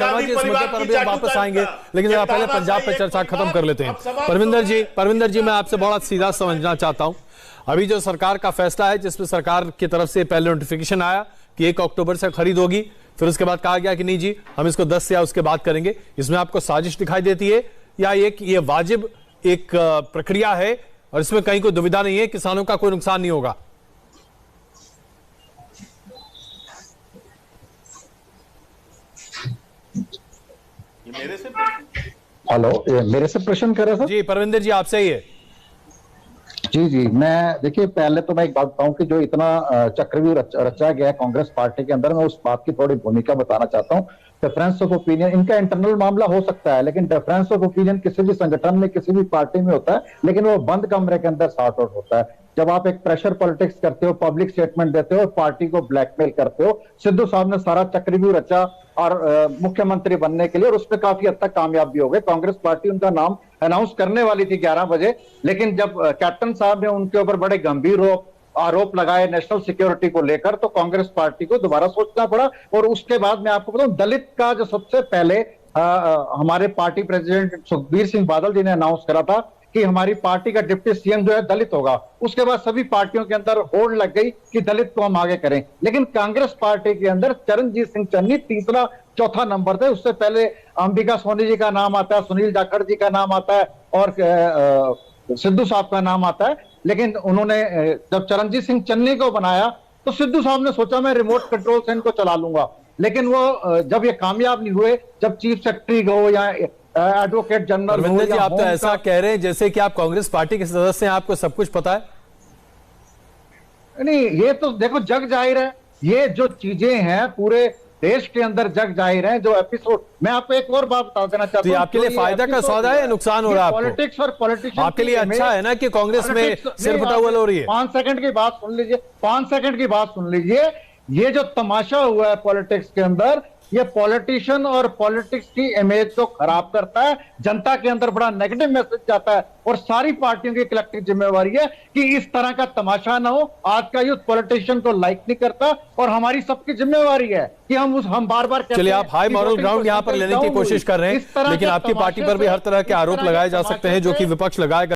शर्मा जी, इस मुद्दे पर भी हम वापस आएंगे, लेकिन पहले पंजाब पे चर्चा खत्म कर लेते हैं। परविंदर जी, मैं आपसे बहुत सीधा समझना चाहता हूं, अभी जो सरकार का फैसला है, जिसमें सरकार की तरफ से पहले नोटिफिकेशन आया कि 1 अक्टूबर से खरीद होगी, फिर उसके बाद कहा गया कि नहीं जी, हम इसको 10 से या उसके बाद करेंगे, इसमें आपको साजिश दिखाई देती है या ये वाजिब एक प्रक्रिया है और इसमें कहीं कोई दुविधा नहीं है, किसानों का कोई नुकसान नहीं होगा? मेरे से प्रश्न कर रहे थे जी परविंदर जी, आपसे ही है। जी, मैं देखिए, पहले तो मैं एक बात बताऊं कि जो इतना चक्रव्यूह रचा गया है कांग्रेस पार्टी के अंदर, मैं उस बात की थोड़ी भूमिका बताना चाहता हूं। डिफरेंस ऑफ ओपिनियन इनका इंटरनल मामला हो सकता है, लेकिन डिफरेंस ऑफ ओपिनियन किसी भी संगठन में, किसी भी पार्टी में होता है, लेकिन वो बंद कमरे के अंदर सॉर्ट आउट होता है। जब आप एक प्रेशर पॉलिटिक्स करते हो, पब्लिक स्टेटमेंट देते हो और पार्टी को ब्लैकमेल करते हो, सिद्धू साहब ने सारा चक्रव्यूह रचा और मुख्यमंत्री बनने के लिए, और उसमें काफी हद तक कामयाब भी हो गए। कांग्रेस पार्टी उनका नाम अनाउंस करने वाली थी 11 बजे, लेकिन जब कैप्टन साहब ने उनके ऊपर बड़े गंभीर आरोप लगाए नेशनल सिक्योरिटी को लेकर, तो कांग्रेस पार्टी को दोबारा सोचना पड़ा। और उसके बाद मैं आपको बताऊं, दलित का जो सबसे पहले हमारे पार्टी प्रेसिडेंट सुखबीर सिंह बादल जी ने अनाउंस करा था कि हमारी पार्टी का डिप्टी सीएम जो है दलित होगा। उसके बाद सभी पार्टियों के अंदर होड़ लग गई कि दलित को हम आगे करें, लेकिन कांग्रेस पार्टी के अंदर चरणजीत सिंह चन्नी तीसरा चौथा नंबर थे। उससे पहले अंबिका सोनी जी का नाम आता है, सुनील जाखड़ जी का नाम आता है और सिद्धू साहब का नाम आता है। लेकिन उन्होंने जब चरणजीत सिंह चन्नी को बनाया तो सिद्धू साहब ने सोचा मैं रिमोट कंट्रोल से इनको चला लूंगा, लेकिन वो जब ये कामयाब नहीं हुए, जब चीफ सेक्रेटरी हो या एडवोकेट जनरल हो, जी आप तो ऐसा कह रहे हैं जैसे कि आप कांग्रेस पार्टी के सदस्य हैं, आपको सब कुछ पता है। नहीं, ये तो देखो जग जाहिर है, ये जो चीजें हैं पूरे देश के अंदर जग जाहिर है। जो एपिसोड, मैं आपको एक और बात बता देना चाहता हूं, आपके लिए फायदा का सौदा है या नुकसान हो रहा है? पॉलिटिक्स और पॉलिटिशियन आपके लिए अच्छा है ना कि कांग्रेस में सिर फटावल हो रही है? 5 सेकंड की बात सुन लीजिए, 5 सेकंड की बात सुन लीजिए। ये जो तमाशा हुआ है पॉलिटिक्स के अंदर, ये पॉलिटिशियन और पॉलिटिक्स की इमेज को खराब करता है, जनता के अंदर बड़ा नेगेटिव मैसेज जाता है, और सारी पार्टियों की कलेक्टिव जिम्मेवारी है कि इस तरह का तमाशा ना हो। आज का यूथ पॉलिटिशियन को लाइक नहीं करता, और हमारी सबकी जिम्मेवारी है कि हम बार बार चलिए, आप हाई मॉरल ग्राउंड यहां पर लेने की कोशिश कर रहे हैं, लेकिन आपकी पार्टी पर भी हर तरह के आरोप लगाए जा सकते हैं जो कि विपक्ष लगाएगा।